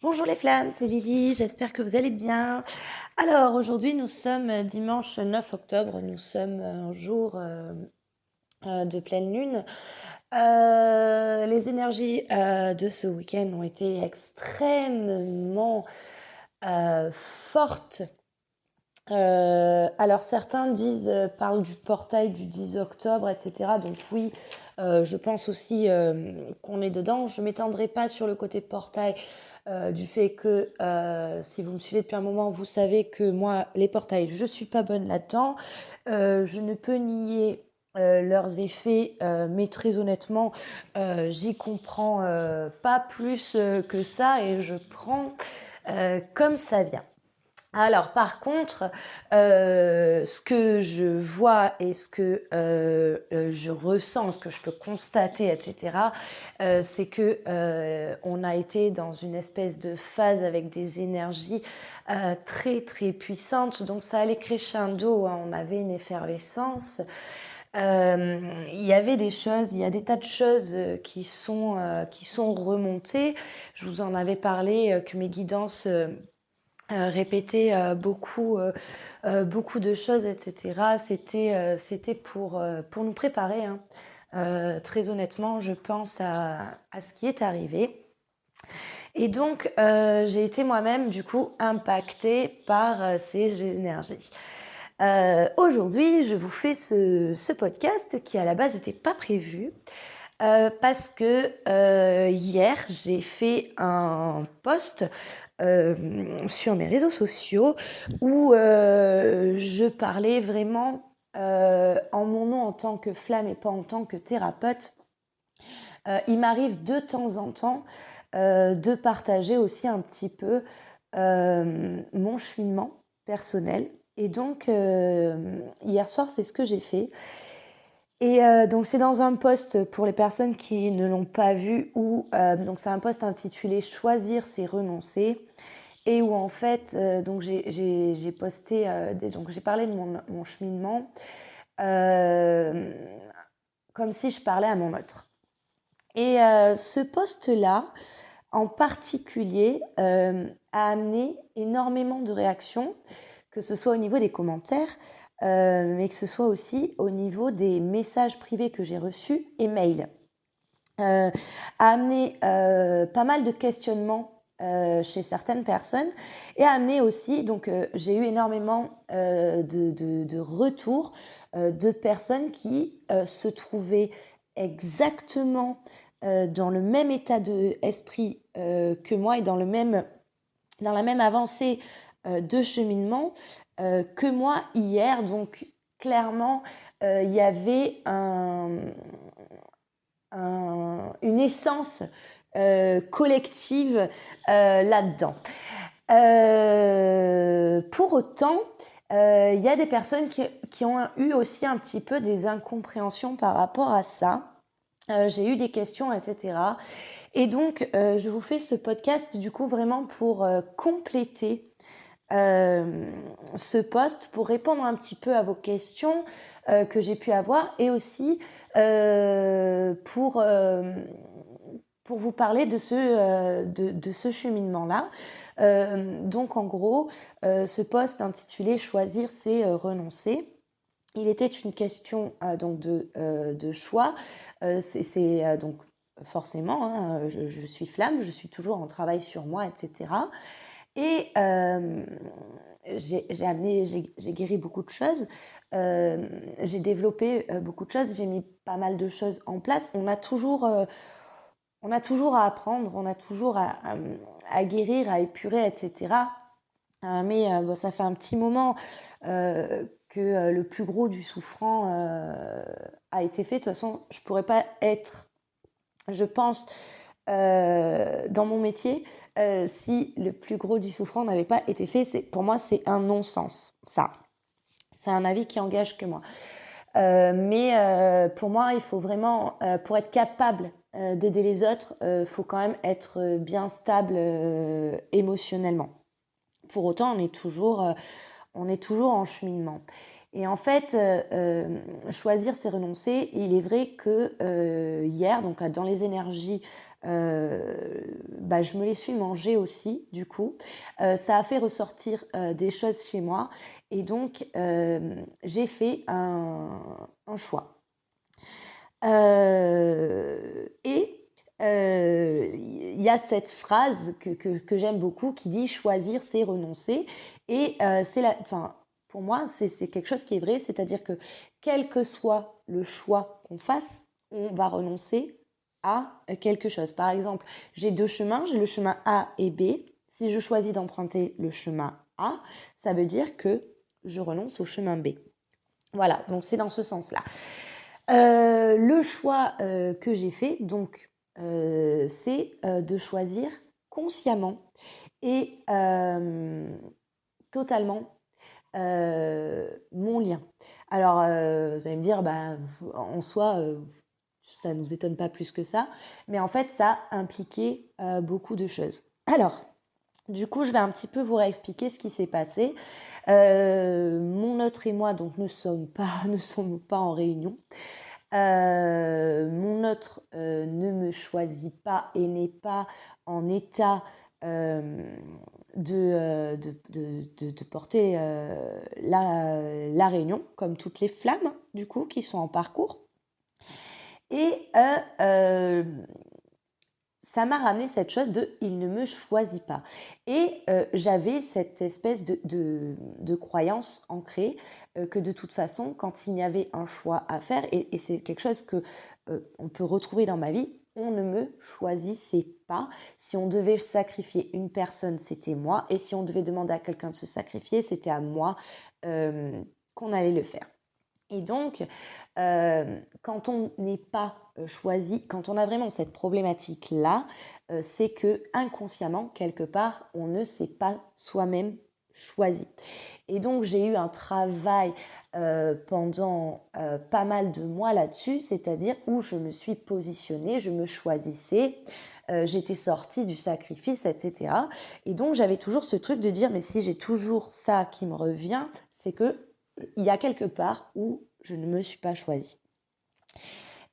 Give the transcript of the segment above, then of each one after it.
Bonjour les flammes, c'est Lily, j'espère que vous allez bien. Alors aujourd'hui nous sommes dimanche 9 octobre, nous sommes un jour de pleine lune. Les énergies de ce week-end ont été extrêmement fortes. Alors certains parlent du portail du 10 octobre, etc. Donc oui, je pense aussi qu'on est dedans. Je ne m'étendrai pas sur le côté portail du fait que si vous me suivez depuis un moment, vous savez que moi, les portails, je ne suis pas bonne là-dedans. Je ne peux nier leurs effets, mais très honnêtement, j'y comprends pas plus que ça et je prends comme ça vient. Alors par contre, ce que je vois et ce que je ressens, ce que je peux constater, etc., c'est que on a été dans une espèce de phase avec des énergies très très puissantes. Donc ça allait crescendo, hein, on avait une effervescence. Il y avait des choses, il y a des tas de choses qui sont remontées. Je vous en avais parlé que mes guidances répéter beaucoup de choses, etc. C'était pour nous préparer. Hein. Très honnêtement, je pense à ce qui est arrivé. Et donc, j'ai été moi-même, du coup, impactée par ces énergies. Aujourd'hui, je vous fais ce podcast qui, à la base, n'était pas prévu. Parce que hier, j'ai fait un post sur mes réseaux sociaux où je parlais vraiment en mon nom en tant que flamme et pas en tant que thérapeute. Il m'arrive de temps en temps de partager aussi un petit peu mon cheminement personnel. Et donc, hier soir, c'est ce que j'ai fait. Et donc c'est dans un post pour les personnes qui ne l'ont pas vu où donc c'est un post intitulé Choisir c'est renoncer et où en fait donc j'ai posté donc j'ai parlé de mon cheminement euh, comme si je parlais à mon autre. Et ce post là en particulier a amené énormément de réactions, que ce soit au niveau des commentaires, mais que ce soit aussi au niveau des messages privés que j'ai reçus et mails. A amené pas mal de questionnements chez certaines personnes et a amené aussi, donc j'ai eu énormément de retours de personnes qui se trouvaient exactement dans le même état d'esprit que moi et dans la même avancée de cheminement que moi hier. Donc clairement, il y avait une essence collective là-dedans. Pour autant, il y a des personnes qui ont eu aussi un petit peu des incompréhensions par rapport à ça. J'ai eu des questions, etc. Et donc, je vous fais ce podcast du coup vraiment pour compléter ce post, pour répondre un petit peu à vos questions que j'ai pu avoir et aussi pour vous parler de ce cheminement-là. Donc en gros, ce post intitulé Choisir c'est renoncer. Il était une question donc de choix. C'est donc forcément, hein, je suis flamme, je suis toujours en travail sur moi, etc. Et j'ai guéri beaucoup de choses, j'ai développé beaucoup de choses, j'ai mis pas mal de choses en place. On a toujours à apprendre, on a toujours à guérir, à épurer, etc. Mais bon, ça fait un petit moment que le plus gros du souffrant a été fait. De toute façon, je ne pourrais pas être, je pense, dans mon métier si le plus gros du souffrant n'avait pas été fait. Pour moi, c'est un non-sens, ça. C'est un avis qui engage que moi. Mais pour moi, il faut vraiment, pour être capable d'aider les autres, il faut quand même être bien stable émotionnellement. Pour autant, on est toujours en cheminement. Et en fait, choisir, c'est renoncer. Et il est vrai que hier, donc dans les énergies je me les suis mangées aussi, du coup. Ça a fait ressortir des choses chez moi. Et donc, j'ai fait un choix. Et il y a cette phrase que j'aime beaucoup qui dit choisir, c'est renoncer. Et pour moi, c'est quelque chose qui est vrai, c'est-à-dire que quel que soit le choix qu'on fasse, on va renoncer à quelque chose. Par exemple, j'ai deux chemins, j'ai le chemin A et B. Si je choisis d'emprunter le chemin A, ça veut dire que je renonce au chemin B. Voilà, donc c'est dans ce sens-là. Le choix que j'ai fait, donc, c'est de choisir consciemment et totalement mon lien. Alors, vous allez me dire, en soi, ça ne nous étonne pas plus que ça, mais en fait, ça impliquait beaucoup de choses. Alors, du coup, je vais un petit peu vous réexpliquer ce qui s'est passé. Mon autre et moi, donc, ne sommes pas en réunion. Mon autre ne me choisit pas et n'est pas en état de porter la réunion, comme toutes les flammes, du coup, qui sont en parcours. Et ça m'a ramené cette chose de « il ne me choisit pas ». Et j'avais cette espèce de croyance ancrée que de toute façon, quand il y avait un choix à faire, et c'est quelque chose que on peut retrouver dans ma vie, on ne me choisissait pas. Si on devait sacrifier une personne, c'était moi. Et si on devait demander à quelqu'un de se sacrifier, c'était à moi qu'on allait le faire. Et donc, quand on n'est pas choisi, quand on a vraiment cette problématique-là, c'est que inconsciemment, quelque part, on ne s'est pas soi-même choisi. Et donc, j'ai eu un travail pendant pas mal de mois là-dessus, c'est-à-dire où je me suis positionnée, je me choisissais, j'étais sortie du sacrifice, etc. Et donc, j'avais toujours ce truc de dire, mais si j'ai toujours ça qui me revient, c'est que il y a quelque part où je ne me suis pas choisie.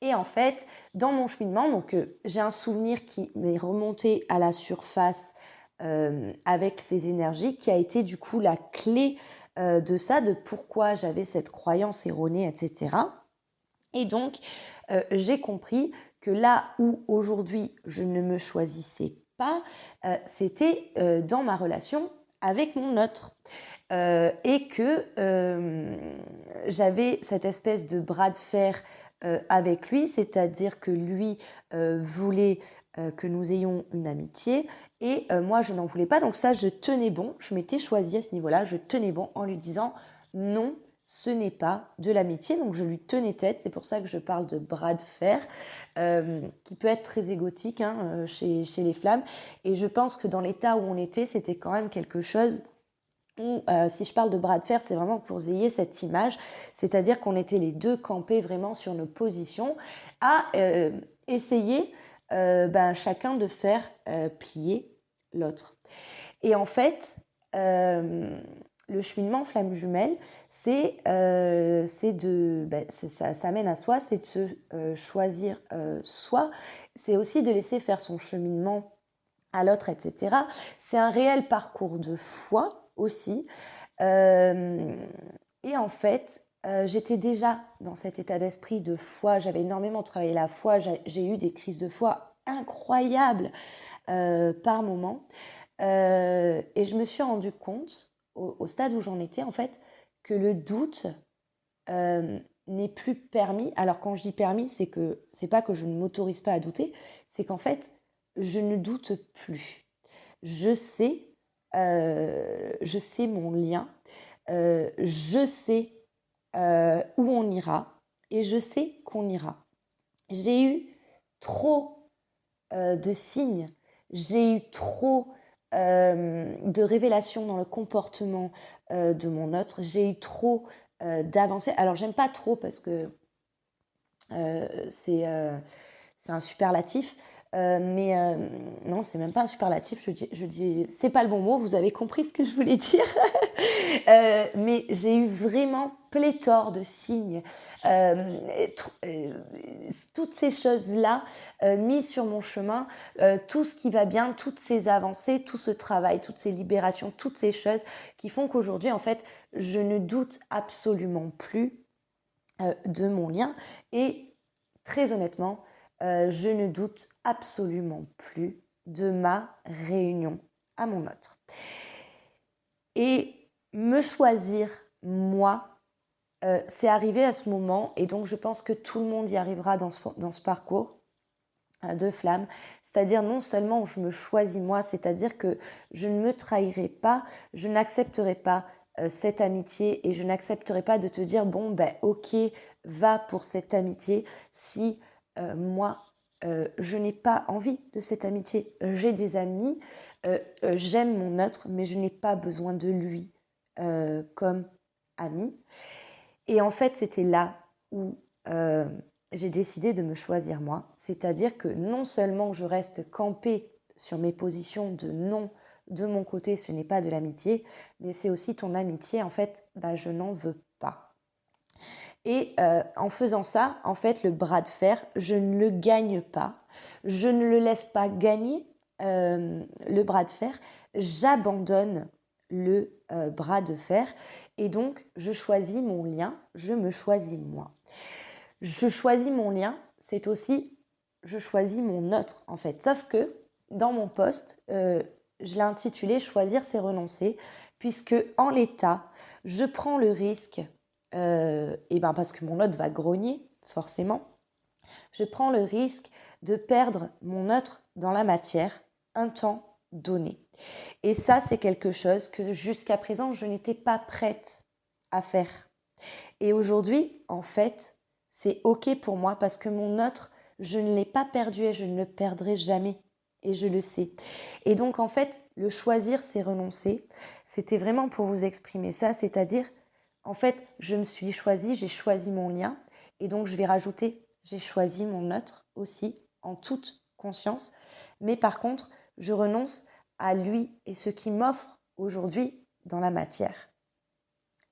Et en fait, dans mon cheminement, donc j'ai un souvenir qui m'est remonté à la surface avec ces énergies, qui a été du coup la clé de ça, de pourquoi j'avais cette croyance erronée, etc. Et donc, j'ai compris que là où aujourd'hui je ne me choisissais pas, c'était dans ma relation avec mon autre. Et que j'avais cette espèce de bras de fer avec lui, c'est-à-dire que lui voulait que nous ayons une amitié et moi je n'en voulais pas, donc ça je tenais bon, je m'étais choisie à ce niveau-là, je tenais bon en lui disant non, ce n'est pas de l'amitié, donc je lui tenais tête, c'est pour ça que je parle de bras de fer, qui peut être très égotique chez les flammes, et je pense que dans l'état où on était, c'était quand même quelque chose où, si je parle de bras de fer, c'est vraiment pour que vous ayez cette image, c'est-à-dire qu'on était les deux campés vraiment sur nos positions à essayer chacun de faire plier l'autre. Et en fait, le cheminement flamme jumelle, ça mène à soi, c'est de se choisir soi, c'est aussi de laisser faire son cheminement à l'autre, etc. C'est un réel parcours de foi aussi. Et en fait, j'étais déjà dans cet état d'esprit de foi. J'avais énormément travaillé la foi. J'ai eu des crises de foi incroyables par moment. Et je me suis rendu compte, au stade où j'en étais, en fait, que le doute n'est plus permis. Alors quand je dis permis, c'est pas que je ne m'autorise pas à douter, c'est qu'en fait, je ne doute plus. Je sais mon lien, je sais où on ira et je sais qu'on ira. J'ai eu trop de signes, j'ai eu trop de révélations dans le comportement de mon autre, j'ai eu trop d'avancées. Alors j'aime pas trop parce que c'est un superlatif, Non, c'est même pas un superlatif, je dis c'est pas le bon mot, vous avez compris ce que je voulais dire. Mais j'ai eu vraiment pléthore de signes, toutes ces choses-là mises sur mon chemin, tout ce qui va bien, toutes ces avancées, tout ce travail, toutes ces libérations, toutes ces choses qui font qu'aujourd'hui, en fait, je ne doute absolument plus de mon lien. Et très honnêtement, je ne doute absolument plus de ma réunion à mon autre. Et me choisir, moi, c'est arrivé à ce moment, et donc je pense que tout le monde y arrivera dans ce parcours de flamme. C'est-à-dire non seulement je me choisis moi, c'est-à-dire que je ne me trahirai pas, je n'accepterai pas cette amitié et je n'accepterai pas de te dire bon ben ok, va pour cette amitié si moi je n'ai pas envie de cette amitié. J'ai des amis, j'aime mon autre, mais je n'ai pas besoin de lui comme ami. Et en fait, c'était là où j'ai décidé de me choisir moi. C'est-à-dire que non seulement je reste campée sur mes positions de non, de mon côté, ce n'est pas de l'amitié, mais c'est aussi ton amitié, en fait, bah, je n'en veux pas. Et en faisant ça, en fait, le bras de fer, je ne le gagne pas. Je ne le laisse pas gagner, le bras de fer. J'abandonne le bras de fer. Et donc, je choisis mon lien, je me choisis moi. Je choisis mon lien, c'est aussi, je choisis mon autre, en fait. Sauf que, dans mon post, je l'ai intitulé « Choisir, c'est renoncer », puisque en l'état, je prends le risque, parce que mon autre va grogner, forcément, je prends le risque de perdre mon autre dans la matière un temps donné. Et ça, c'est quelque chose que jusqu'à présent, je n'étais pas prête à faire. Et aujourd'hui, en fait, c'est OK pour moi parce que mon autre, je ne l'ai pas perdu et je ne le perdrai jamais. Et je le sais. Et donc, en fait, le choisir, c'est renoncer. C'était vraiment pour vous exprimer ça, c'est-à-dire, en fait, je me suis choisie, j'ai choisi mon lien. Et donc, je vais rajouter, j'ai choisi mon autre aussi, en toute conscience. Mais par contre, je renonce à lui et ce qu'il m'offre aujourd'hui dans la matière.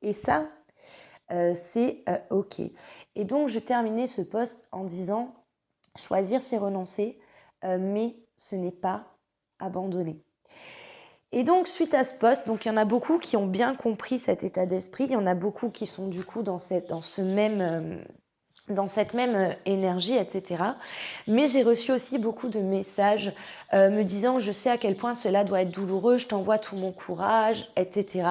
Et ça, c'est OK. Et donc, je terminais ce post en disant « Choisir, c'est renoncer, mais ce n'est pas abandonner ». Et donc, suite à ce post, donc il y en a beaucoup qui ont bien compris cet état d'esprit. Il y en a beaucoup qui sont du coup dans cette même énergie, etc. Mais j'ai reçu aussi beaucoup de messages me disant « Je sais à quel point cela doit être douloureux, je t'envoie tout mon courage, etc. »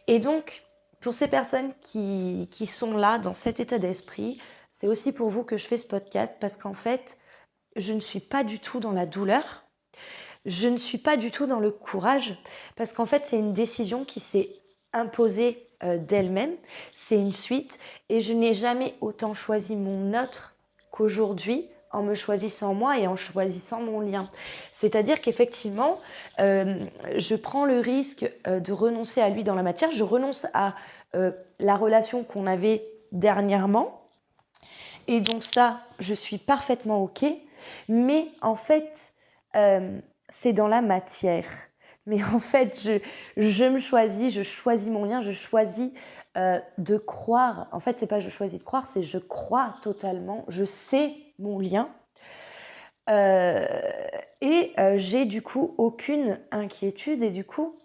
Et donc, pour ces personnes qui sont là, dans cet état d'esprit, c'est aussi pour vous que je fais ce podcast parce qu'en fait, je ne suis pas du tout dans la douleur. Je ne suis pas du tout dans le courage parce qu'en fait, c'est une décision qui s'est imposée d'elle-même. C'est une suite et je n'ai jamais autant choisi mon autre qu'aujourd'hui en me choisissant moi et en choisissant mon lien. C'est-à-dire qu'effectivement, je prends le risque de renoncer à lui dans la matière. Je renonce à la relation qu'on avait dernièrement. Et donc ça, je suis parfaitement OK. Mais en fait, c'est dans la matière. Mais en fait, je me choisis, je choisis mon lien, je choisis de croire. En fait, c'est pas je choisis de croire, c'est je crois totalement, je sais mon lien. J'ai du coup aucune inquiétude. Et du coup,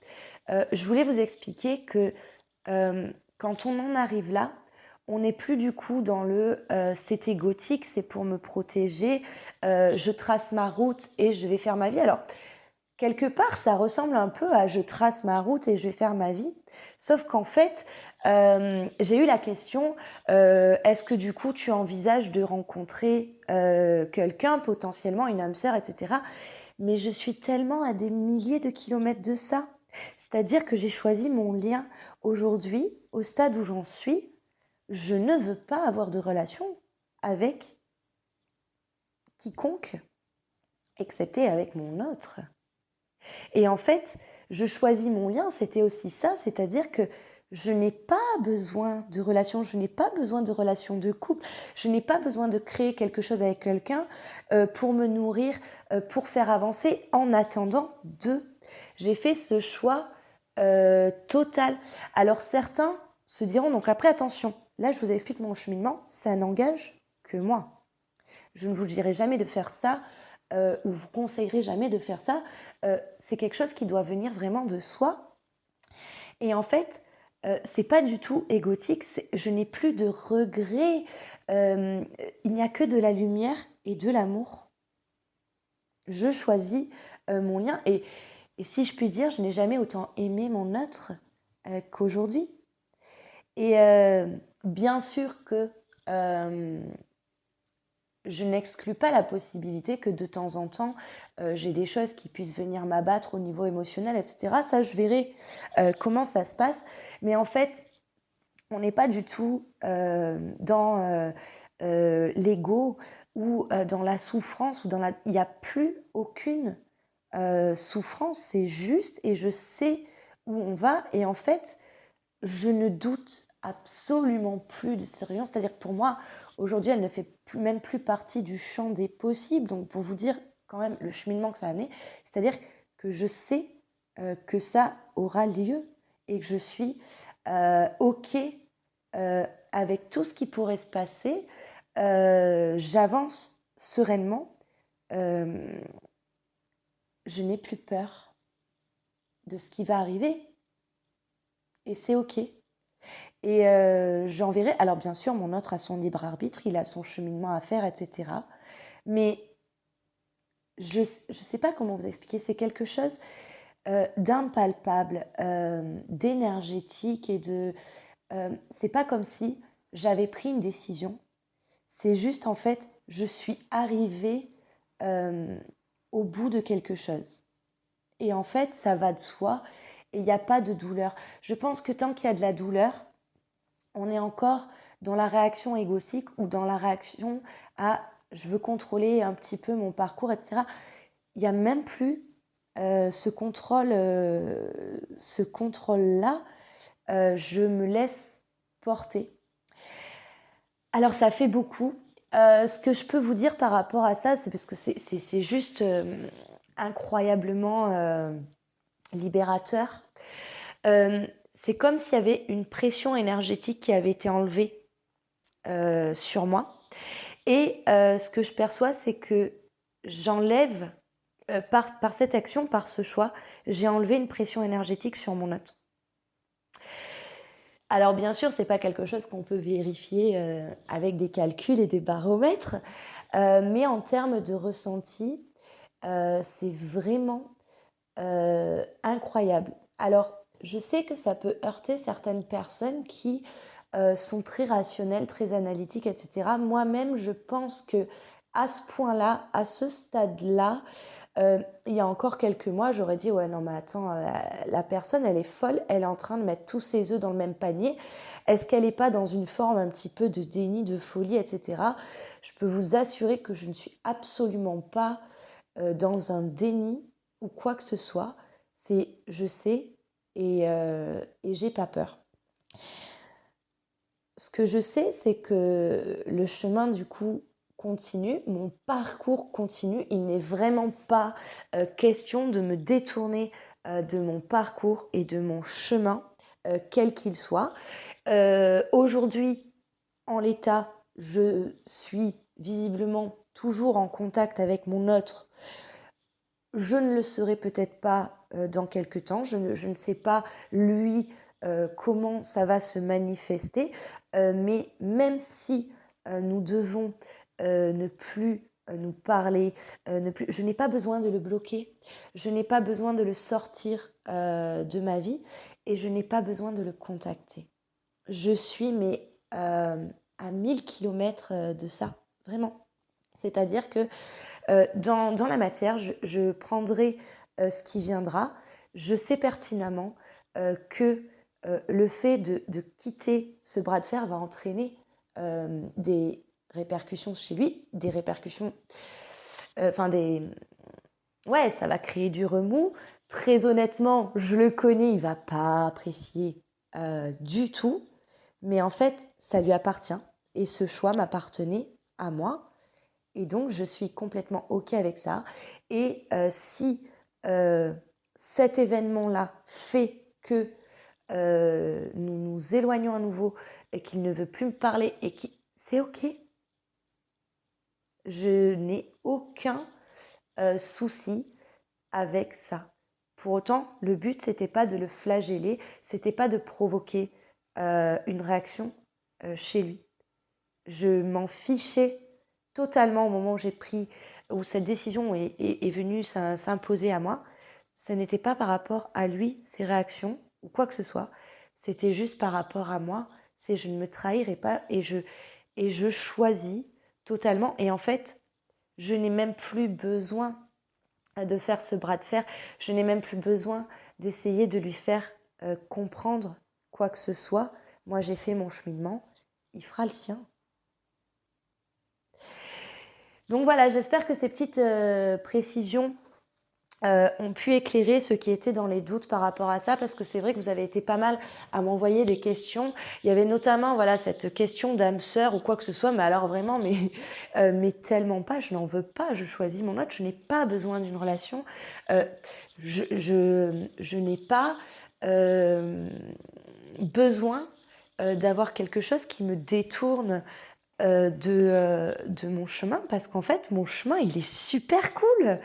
je voulais vous expliquer que quand on en arrive là, on n'est plus du coup dans le c'est égotique, c'est pour me protéger, je trace ma route et je vais faire ma vie. Alors, quelque part, ça ressemble un peu à je trace ma route et je vais faire ma vie. Sauf qu'en fait, j'ai eu la question, est-ce que du coup tu envisages de rencontrer quelqu'un, potentiellement une âme sœur, etc. Mais je suis tellement à des milliers de kilomètres de ça. C'est-à-dire que j'ai choisi mon lien aujourd'hui, au stade où j'en suis, je ne veux pas avoir de relation avec quiconque, excepté avec mon autre. Et en fait, je choisis mon lien, c'était aussi ça, c'est-à-dire que Je n'ai pas besoin de relation, je n'ai pas besoin de relation de couple, je n'ai pas besoin de créer quelque chose avec quelqu'un pour me nourrir, pour faire avancer en attendant de. J'ai fait ce choix total. Alors certains se diront, donc après attention, là je vous explique mon cheminement, ça n'engage que moi. Je ne vous dirai jamais de faire ça ou vous conseillerai jamais de faire ça. C'est quelque chose qui doit venir vraiment de soi. Et en fait, c'est pas du tout égotique, je n'ai plus de regrets, il n'y a que de la lumière et de l'amour. Je choisis mon lien et si je puis dire, je n'ai jamais autant aimé mon autre qu'aujourd'hui. Et bien sûr que je n'exclus pas la possibilité que de temps en temps, j'ai des choses qui puissent venir m'abattre au niveau émotionnel, etc. Ça, je verrai comment ça se passe. Mais en fait, on n'est pas du tout dans l'ego ou dans la souffrance. Il n'y a plus aucune souffrance, c'est juste et je sais où on va. Et en fait, je ne doute absolument plus de cette réunion. C'est-à-dire que pour moi, aujourd'hui, elle ne fait même plus partie du champ des possibles. Donc, pour vous dire quand même le cheminement que ça a amené, c'est-à-dire que je sais que ça aura lieu et que je suis OK avec tout ce qui pourrait se passer. J'avance sereinement. Je n'ai plus peur de ce qui va arriver. Et c'est OK. Et j'enverrai. Alors, bien sûr, mon autre a son libre arbitre, il a son cheminement à faire, etc. Mais je ne sais pas comment vous expliquer. C'est quelque chose d'impalpable, d'énergétique et de. C'est pas comme si j'avais pris une décision. C'est juste, en fait, je suis arrivée au bout de quelque chose. Et en fait, ça va de soi et il n'y a pas de douleur. Je pense que tant qu'il y a de la douleur, on est encore dans la réaction égotique ou dans la réaction à je veux contrôler un petit peu mon parcours, etc. Il n'y a même plus ce contrôle-là. Je me laisse porter. Alors ça fait beaucoup. Ce que je peux vous dire par rapport à ça, c'est parce que c'est juste incroyablement libérateur. C'est comme s'il y avait une pression énergétique qui avait été enlevée sur moi. Et ce que je perçois, c'est que j'enlève, par cette action, par ce choix, j'ai enlevé une pression énergétique sur mon autre. Alors bien sûr, ce n'est pas quelque chose qu'on peut vérifier avec des calculs et des baromètres, mais en termes de ressenti, c'est vraiment incroyable. Alors, je sais que ça peut heurter certaines personnes qui sont très rationnelles, très analytiques, etc. Moi-même, je pense que à ce point-là, à ce stade-là, il y a encore quelques mois, j'aurais dit ouais non mais attends, la personne elle est folle, elle est en train de mettre tous ses œufs dans le même panier. Est-ce qu'elle n'est pas dans une forme un petit peu de déni, de folie, etc. Je peux vous assurer que je ne suis absolument pas dans un déni ou quoi que ce soit. C'est je sais et j'ai pas peur. Ce que je sais, c'est que le chemin du coup continue, mon parcours continue. Il n'est vraiment pas question de me détourner de mon parcours et de mon chemin, quel qu'il soit. Aujourd'hui, en l'état, je suis visiblement toujours en contact avec mon autre. Je ne le serai peut-être pas dans quelques temps. Je ne sais pas, lui, comment ça va se manifester. Mais même si nous devons ne plus nous parler, je n'ai pas besoin de le bloquer. Je n'ai pas besoin de le sortir de ma vie et je n'ai pas besoin de le contacter. Je suis mais à 1000 km de ça, vraiment. C'est-à-dire que dans la matière, je prendrai ce qui viendra. Je sais pertinemment que le fait de quitter ce bras de fer va entraîner des répercussions chez lui, des répercussions, ça va créer du remous. Très honnêtement, je le connais, il va pas apprécier du tout, mais en fait, ça lui appartient et ce choix m'appartenait à moi et donc je suis complètement OK avec ça. Et si cet événement-là fait que nous nous éloignons à nouveau et qu'il ne veut plus me parler et que c'est OK. Je n'ai aucun souci avec ça. Pour autant, le but, c'était pas de le flageller, c'était pas de provoquer une réaction chez lui. Je m'en fichais totalement au moment où j'ai pris, où cette décision est venue s'imposer à moi. Ce n'était pas par rapport à lui, ses réactions ou quoi que ce soit. C'était juste par rapport à moi. C'est je ne me trahirai pas et je choisis totalement. Et en fait, je n'ai même plus besoin de faire ce bras de fer. Je n'ai même plus besoin d'essayer de lui faire comprendre quoi que ce soit. Moi, j'ai fait mon cheminement. Il fera le sien. Donc voilà, j'espère que ces petites précisions ont pu éclairer ceux qui étaient dans les doutes par rapport à ça, parce que c'est vrai que vous avez été pas mal à m'envoyer des questions. Il y avait notamment voilà cette question d'âme sœur ou quoi que ce soit, mais alors vraiment, mais tellement pas, je n'en veux pas, je choisis mon autre, je n'ai pas besoin d'une relation, je n'ai pas besoin d'avoir quelque chose qui me détourne de mon chemin, parce qu'en fait mon chemin il est super cool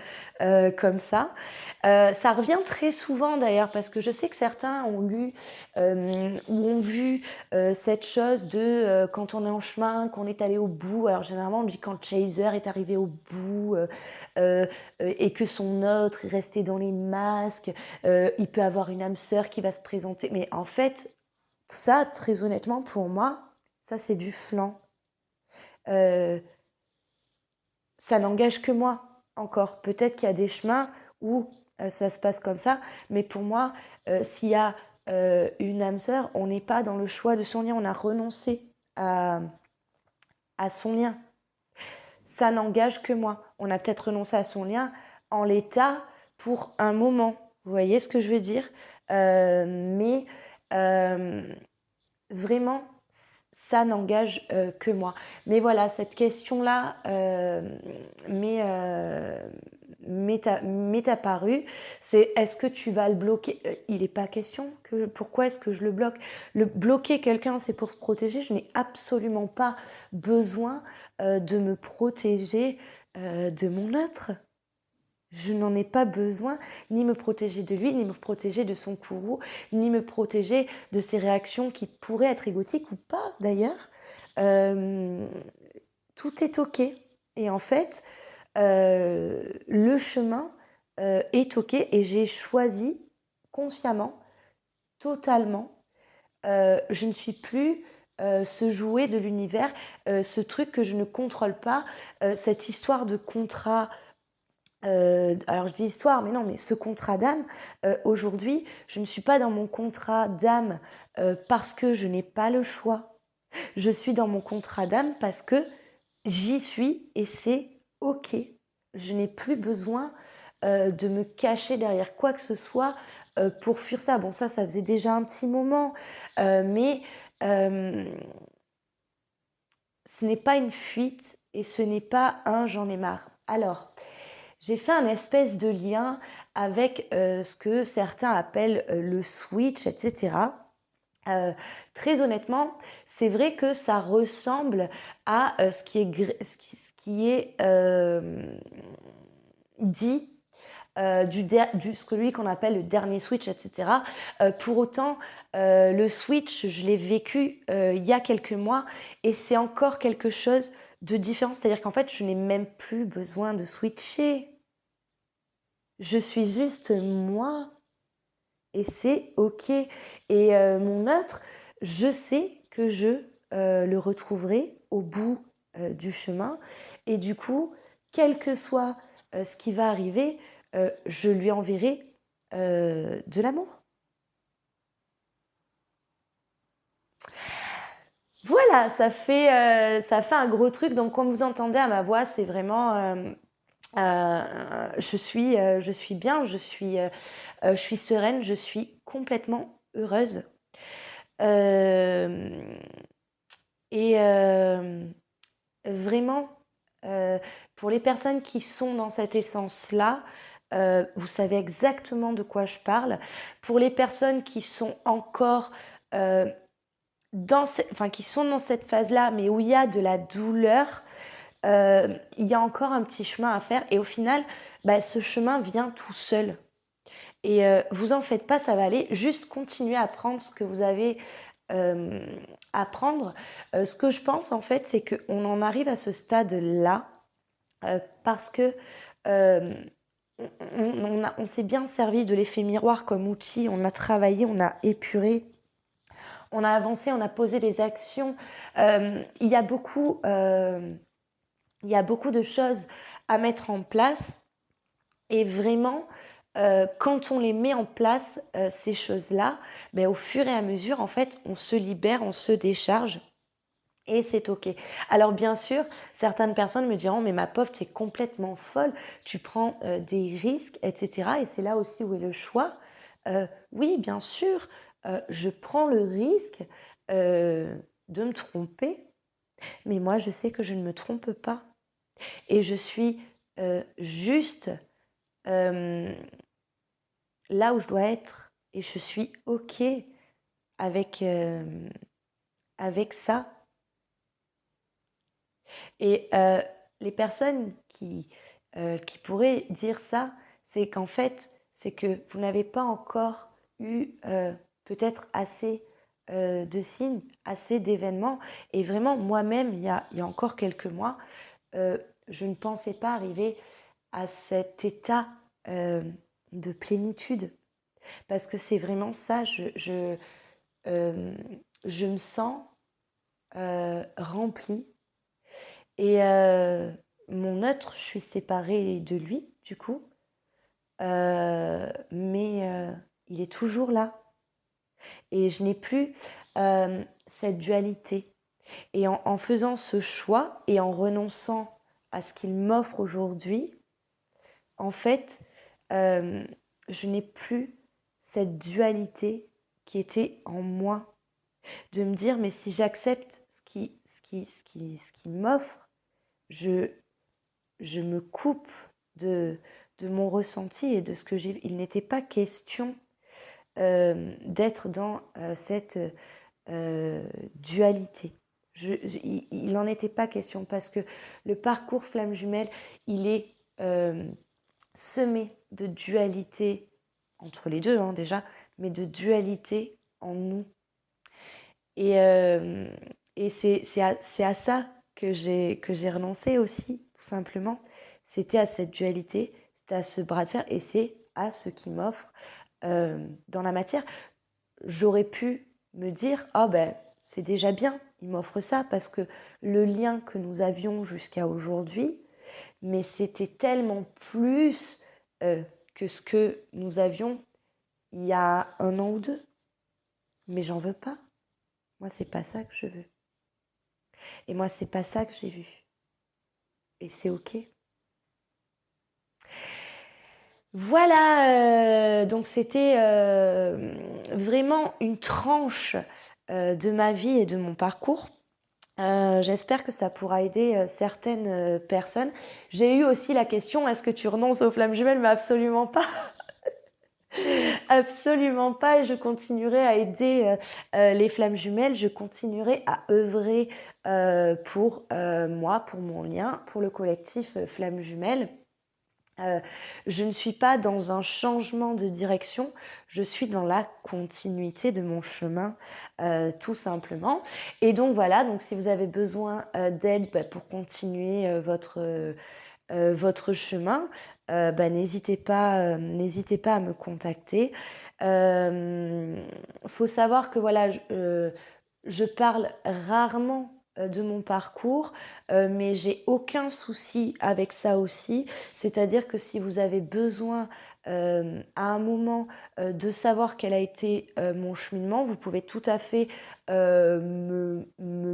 comme ça. Ça revient très souvent d'ailleurs, parce que je sais que certains ont lu ou ont vu cette chose de quand on est en chemin, qu'on est allé au bout. Alors généralement on dit quand Chaser est arrivé au bout et que son autre est resté dans les masques, il peut avoir une âme sœur qui va se présenter, mais en fait ça, très honnêtement, pour moi, ça c'est du flan. Euh, ça n'engage que moi encore. Peut-être qu'il y a des chemins où ça se passe comme ça, mais pour moi, s'il y a une âme sœur, on n'est pas dans le choix de son lien, on a renoncé à, à son lien. Ça n'engage que moi. On a peut-être renoncé à son lien en l'état pour un moment. Vous voyez ce que je veux dire? Mais vraiment, ça n'engage que moi. Mais voilà, cette question-là m'est apparue. C'est est-ce que tu vas le bloquer? Il n'est pas question que. Pourquoi est-ce que je le bloque? Le bloquer quelqu'un, c'est pour se protéger. Je n'ai absolument pas besoin de me protéger de mon autre. Je n'en ai pas besoin, ni me protéger de lui, ni me protéger de son courroux, ni me protéger de ses réactions qui pourraient être égotiques ou pas d'ailleurs. Tout est OK. Et en fait, le chemin est OK et j'ai choisi consciemment, totalement. Je ne suis plus ce jouet de l'univers, ce truc que je ne contrôle pas, cette histoire de contrat. Alors je dis histoire, mais non, mais ce contrat d'âme, aujourd'hui, je ne suis pas dans mon contrat d'âme parce que je n'ai pas le choix. Je suis dans mon contrat d'âme parce que j'y suis et c'est OK. Je n'ai plus besoin de me cacher derrière quoi que ce soit pour fuir ça. Bon, ça faisait déjà un petit moment, mais ce n'est pas une fuite et ce n'est pas un j'en ai marre. Alors, j'ai fait un espèce de lien avec ce que certains appellent le switch, etc. Très honnêtement, c'est vrai que ça ressemble à ce qui est dit celui qu'on appelle le dernier switch, etc. Pour autant, le switch, je l'ai vécu il y a quelques mois et c'est encore quelque chose de différent. C'est-à-dire qu'en fait, je n'ai même plus besoin de switcher. Je suis juste moi et c'est OK. Et mon autre, je sais que je le retrouverai au bout du chemin. Et du coup, quel que soit ce qui va arriver, je lui enverrai de l'amour. Voilà, ça fait un gros truc. Donc, comme vous entendez à ma voix, c'est vraiment... je suis bien, je suis sereine, je suis complètement heureuse. Euh, et vraiment, euh, pour les personnes qui sont dans cette essence-là, vous savez exactement de quoi je parle. Pour les personnes qui sont encore euh, enfin, qui sont dans cette phase-là, mais où il y a de la douleur, il y a encore un petit chemin à faire. Et au final, bah, ce chemin vient tout seul. Et vous en faites pas, ça va aller. Juste continuer à prendre ce que vous avez euh, à prendre. Ce que je pense en fait, c'est qu'on en arrive à ce stade-là parce que euh, on s'est bien servi de l'effet miroir comme outil. On a travaillé, on a épuré, on a avancé, on a posé des actions. Il y a beaucoup de choses à mettre en place. Et vraiment, quand on les met en place, ces choses-là, ben, au fur et à mesure, en fait, on se libère, on se décharge. Et c'est OK. Alors bien sûr, certaines personnes me diront, mais ma pauvre, tu es complètement folle, tu prends des risques, etc. Et c'est là aussi où est le choix. Oui, bien sûr, je prends le risque euh, de me tromper, mais moi, je sais que je ne me trompe pas. Et je suis juste euh, là où je dois être. Et je suis OK avec, avec ça. Et les personnes qui pourraient dire ça, c'est qu'en fait, c'est que vous n'avez pas encore eu peut-être assez de signes, assez d'événements. Et vraiment, moi-même, il y a encore quelques mois, je ne pensais pas arriver à cet état euh, de plénitude. Parce que c'est vraiment ça, euh, je me sens remplie. Et mon autre, je suis séparée de lui, du coup. Mais il est toujours là. Et je n'ai plus cette dualité. Et en faisant ce choix et en renonçant à ce qu'il m'offre aujourd'hui, en fait, euh, je n'ai plus cette dualité qui était en moi. De me dire, mais si j'accepte ce qui m'offre, je, je me coupe de mon ressenti et de ce que j'ai. Il n'était pas question d'être dans cette dualité. Il n'en était pas question parce que le parcours flamme jumelle, il est semé de dualité entre les deux hein, déjà, mais de dualité en nous. Et, euh, et c'est à ça que j'ai renoncé aussi, tout simplement. C'était à cette dualité, c'était à ce bras de fer et c'est à ce qui m'offre dans la matière. J'aurais pu me dire, ah ben c'est déjà bien, il m'offre ça parce que le lien que nous avions jusqu'à aujourd'hui, mais c'était tellement plus que ce que nous avions il y a un an ou deux. Mais j'en veux pas. Moi, c'est pas ça que je veux. Et moi, c'est pas ça que j'ai vu. Et c'est OK. Voilà, donc c'était vraiment une tranche de ma vie et de mon parcours. J'espère que ça pourra aider certaines personnes. J'ai eu aussi la question, est-ce que tu renonces aux flammes jumelles? Mais absolument pas. Absolument pas. Et je continuerai à aider les flammes jumelles. Je continuerai à œuvrer pour moi, pour mon lien, pour le collectif Flammes Jumelles. Je ne suis pas dans un changement de direction, je suis dans la continuité de mon chemin, tout simplement. Et donc voilà, donc si vous avez besoin d'aide bah, pour continuer votre chemin, bah, n'hésitez pas à me contacter. Faut savoir que voilà, je parle rarement de mon parcours, mais j'ai aucun souci avec ça aussi. C'est-à-dire que si vous avez besoin à un moment de savoir quel a été mon cheminement, vous pouvez tout à fait me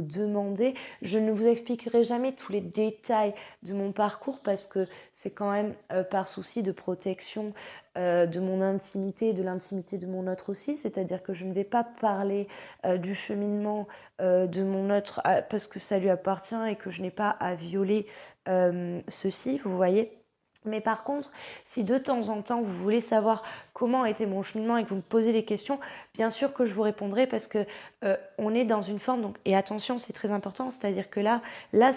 demander. Je ne vous expliquerai jamais tous les détails de mon parcours parce que c'est quand même par souci de protection de mon intimité et de l'intimité de mon autre aussi. C'est-à-dire que je ne vais pas parler du cheminement de mon autre parce que ça lui appartient et que je n'ai pas à violer ceci, vous voyez. Mais par contre, si de temps en temps vous voulez savoir comment était mon cheminement et que vous me posez des questions, bien sûr que je vous répondrai parce que on est dans une forme, donc, et attention, c'est très important, c'est-à-dire que là,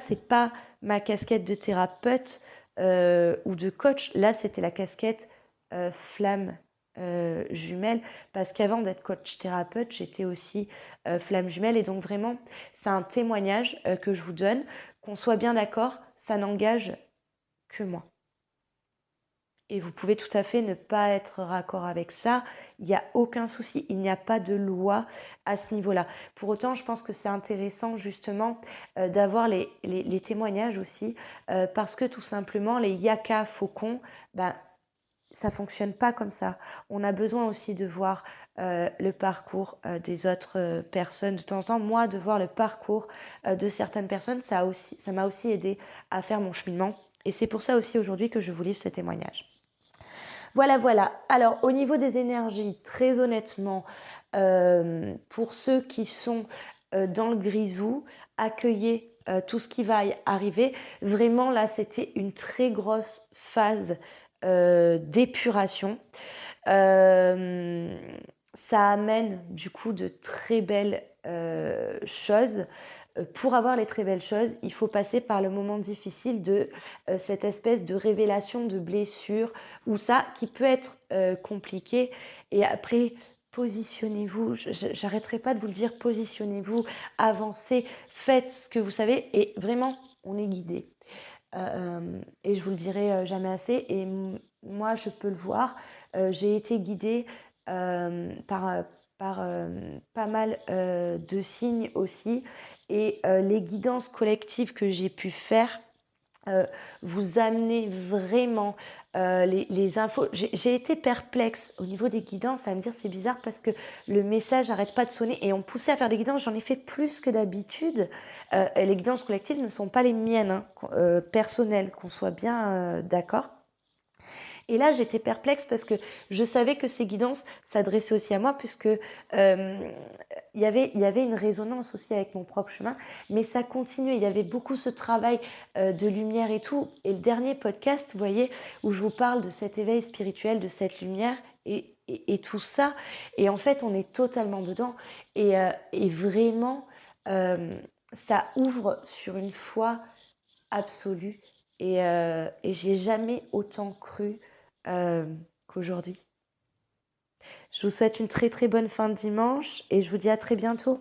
c'est pas ma casquette de thérapeute ou de coach, là, c'était la casquette flamme jumelle, parce qu'avant d'être coach thérapeute, j'étais aussi flamme jumelle, et donc vraiment, c'est un témoignage que je vous donne, qu'on soit bien d'accord, ça n'engage que moi. Et vous pouvez tout à fait ne pas être raccord avec ça. Il n'y a aucun souci. Il n'y a pas de loi à ce niveau-là. Pour autant, je pense que c'est intéressant justement d'avoir les témoignages aussi parce que tout simplement, les yaka faucons, ben, ça ne fonctionne pas comme ça. On a besoin aussi de voir le parcours des autres personnes. De temps en temps, moi, de voir le parcours de certaines personnes, ça m'a aussi aidé à faire mon cheminement. Et c'est pour ça aussi aujourd'hui que je vous livre ce témoignage. Voilà, voilà. Alors, au niveau des énergies, très honnêtement, pour ceux qui sont dans le grisou, accueillez tout ce qui va y arriver. Vraiment, là, c'était une très grosse phase d'épuration. Ça amène du coup de très belles choses. Pour avoir les très belles choses, il faut passer par le moment difficile de cette espèce de révélation de blessure ou ça qui peut être compliqué. Et après, positionnez-vous, j'arrêterai pas de vous le dire, positionnez-vous, avancez, faites ce que vous savez et vraiment, on est guidé. Et je vous le dirai jamais assez. Et moi, je peux le voir. J'ai été guidée par pas mal de signes aussi. Et les guidances collectives que j'ai pu faire vous amener vraiment les infos. J'ai été perplexe au niveau des guidances à me dire c'est bizarre parce que le message n'arrête pas de sonner et on me poussait à faire des guidances. J'en ai fait plus que d'habitude. Les guidances collectives ne sont pas les miennes personnelles, qu'on soit bien d'accord. Et là, j'étais perplexe parce que je savais que ces guidances s'adressaient aussi à moi puisque il y avait une résonance aussi avec mon propre chemin, mais ça continuait. Il y avait beaucoup ce travail de lumière et tout. Et le dernier podcast, vous voyez, où je vous parle de cet éveil spirituel, de cette lumière et tout ça. Et en fait, on est totalement dedans. Et vraiment, ça ouvre sur une foi absolue. Et j'ai jamais autant cru qu'aujourd'hui. Je vous souhaite une très très bonne fin de dimanche et je vous dis à très bientôt.